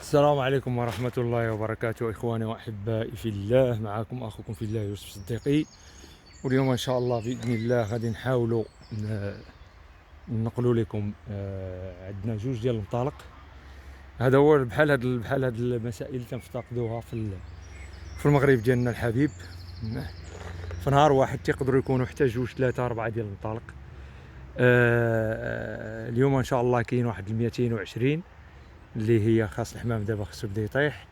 السلام عليكم ورحمة الله وبركاته، إخواني وأحبائي في الله. معكم أخوكم في الله يوسف صديقي. واليوم إن شاء الله بإذن الله غادي نحاولوا نقولوا لكم عندنا جوج ديال المطالق. هذا هو بحال هاد المسائل اللي تنفتقدوها في المغرب ديالنا الحبيب. في نهار واحد تيقدروا يكونوا حتى جوج ثلاثة أربعة ديال المطالق. اليوم إن شاء الله كاين واحد 220 اللي هي خاص الحمام دابا خصو يبدا يطيح.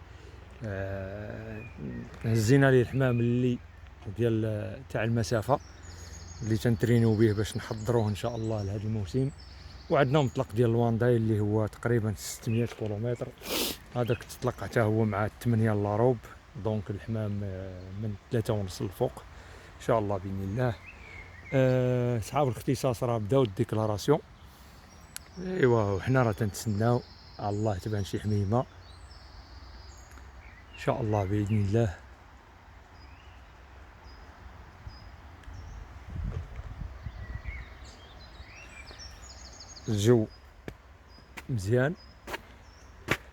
هزينا ليه الحمام اللي ديال تاع المسافه اللي تنترينيو به باش نحضروه ان شاء الله لهذا الموسم. وعندنا مطلق ديال الوانداي اللي هو تقريبا 600 كيلومتر. هذاك تطلق حتى هو مع 8 لاروب، دونك الحمام من 3 ونص الفوق ان شاء الله باذن الله. صحاب الاختصاص راه بداو الديكلاراسيون. ايوا وحنا راه تنتسناو على الله تبان شي حميمه ان شاء الله باذن الله. الجو مزيان،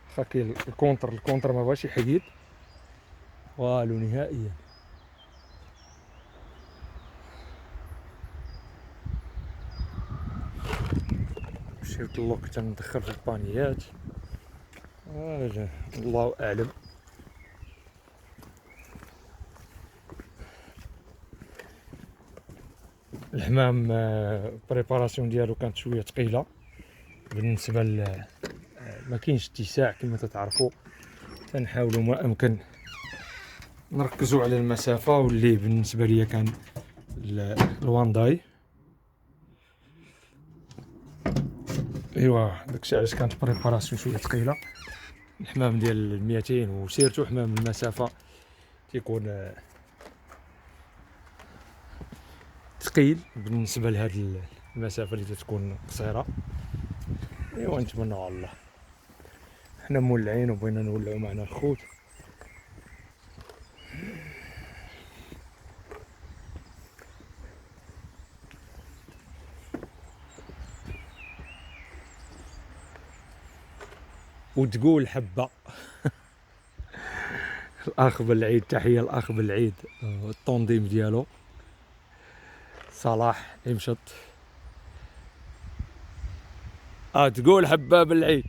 واخا كاين الكونتر ما بغاش يحيد والو نهائيا. مشيت اللوك تندخل في البانيات. الله اعلم. الحمام بريباراسيون ديالو كانت شويه ثقيله بالنسبه ما كاينش اتساع كما تتعرفوا. تنحاولوا ما امكن نركزوا على المسافه، واللي بالنسبه لي كان الوانداي. ايوا داكشي علاش كانت بريباراسيون شويه ثقيله. الحمام ديال 200 وسيرتو حمام المسافه تيكون ثقيل بالنسبه لهاد المسافه اللي تتكون قصيره. ايوا نتمنوا على الله. حنا مولعين وبغينا نولعوا معنا الخوت. وتقول حبه الاخ بالعيد، تحيه الاخ بالعيد، الطونديم ديالو صلاح يمشط. تقول حبه بالعيد.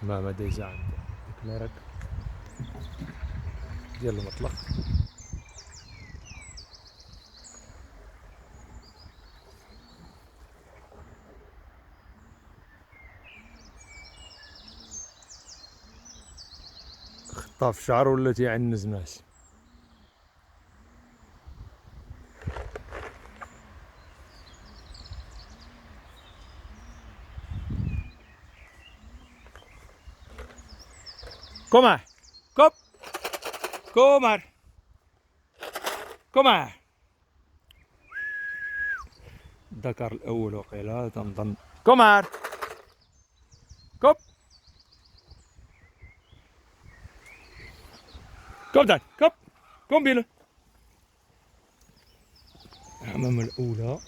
ما ديجا عند الكليرك ديال المطلق. خطاف شعر ولا تيعنز ناس. كومار كوب كومار كومار. الذكر الأول وقيلا تنظن كومار كوب كوب دان كوب كوم بينو. الحمامة الأولى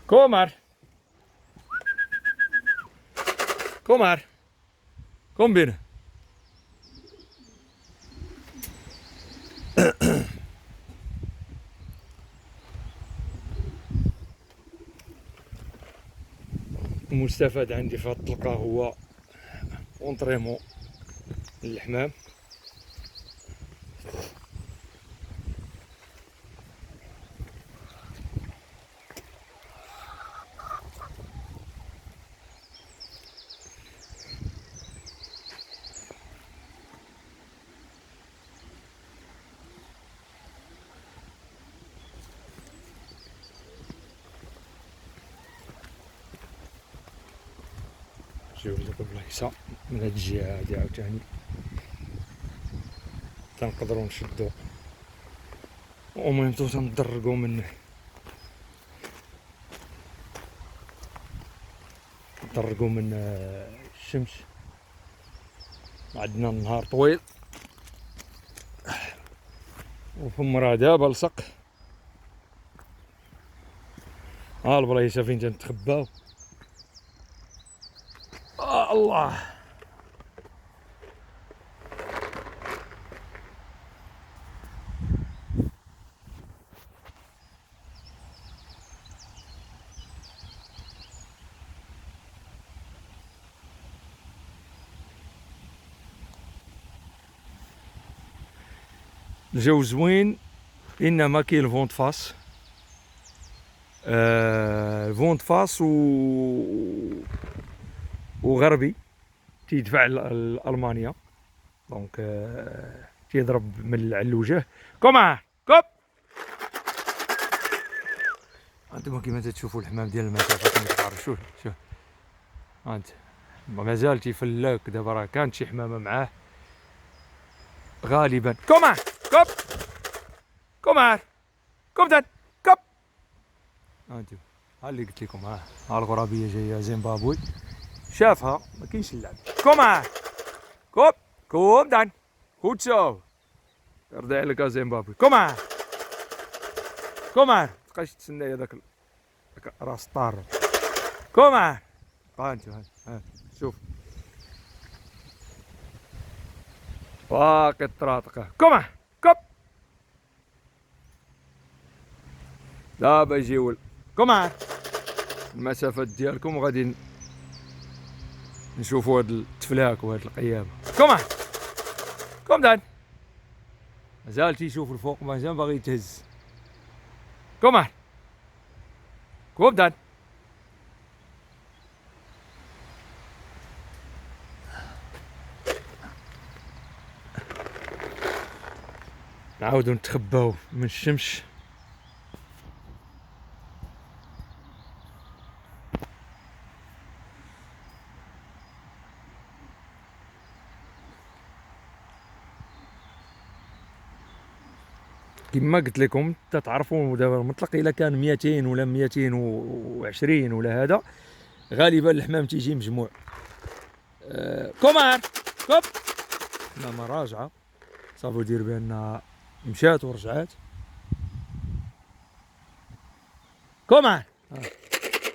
كومار كومار كوم بينو. المستفاد عندي في هاد الطلقة هو اونطريمون للحمام. نجيو لكم الهيصة من هاد الجهة هادي عاوتاني تنقدرو نشدو وميمتو تندرقو منه، ندرقو من الشمس. عندنا النهار طويل وفم راه دابا لصق. ها البلايصة فين تنتخباو. الله الجو زوين، انما كاين الفونت فاس. الفونت فاس وغربي تيدفع لألمانيا، دونك تيضرب من على الوجه. كوما كوب. انتما كيما تشوفوا الحمام ديال المسافه ما تعرفوش. شوف انت مازال تيفلك. دابا راه كانت شي حمامه معاه غالبا. كوما كوب كومار كوبدان كوب. انتم ها اللي قلت لكم. ها الغرابيه جايه زيمبابوي شافها ما كاينش اللعب. كومار كوب كوبدان كوتشو يرضي عليك زيمبابوي. كومار كومار تبقاش تسنى هذاك راس طار. كومار ها انتم ها شوف باقي الطراطقه. كومار كوب دابا يجيو. كومار المسافات ديالكم وغادي نشوفوا هاد التفلاك وهاد القيامه. كومار كومدان مازال تيشوف الفوق، مازال باغي يتهز. كومار كومدان نعاودو نتخباو من الشمس. كما قلت لكم تتعرفوا دابا المطلق الا كان 200 ولا 220 ولا هذا غالبا الحمام تيجي مجموع. كومار كوب حمامه راجعه صافو دير بانها مشات ورجعات. كومار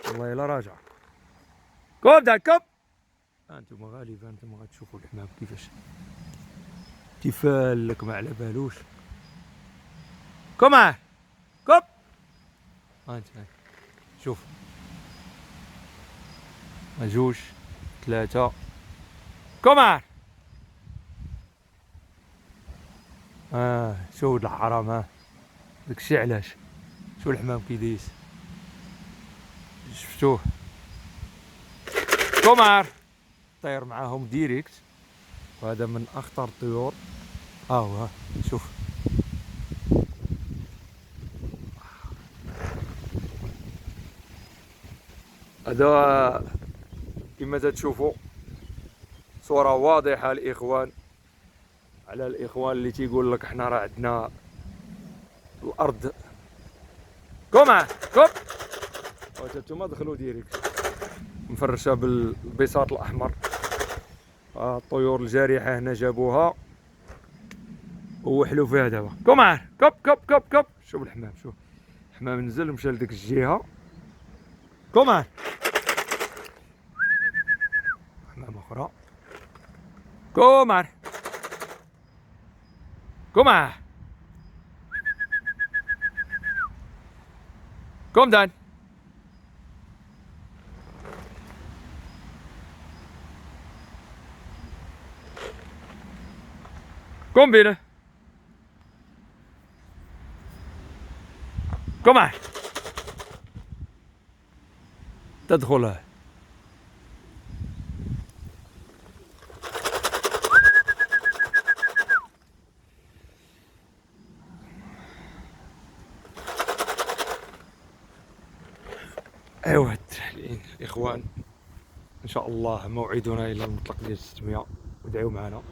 والله الا راجعه. كوب دا كوب. انتم غالبا انتم غتشوفوا الحمام كيفاش تيفالك ما على بالوش. كومار كوب. انت شوف جوج ثلاثة. كومار شو الحرام. داكشي علاش شو الحمام كيديس شفتوه. كومار طير معاهم ديريكت، وهذا من اخطر الطيور. ها شوف هذا كما تشوفوا صورة واضحة الإخوان، على الإخوان اللي تيقول لك حنا راه عندنا الأرض. كو معاه كوب، وانتوما دخلوا ديريكت، مفرشة بالبساط الأحمر. الطيور الجارحة هنا جابوها ووحلوا فيها دابا. كو معاه كوب كوب كوب كوب. شوف الحمام، شوف الحمام نزل ومشى لديك الجهة. كو معاه. حمامة أخرى. كو معاه كو معاه. كوم دان. كوم بينا. كوم معاه. تدخل. ايوا الاخوان، ان شاء الله موعدنا الى المطلق ديال 600، ودعيو معنا.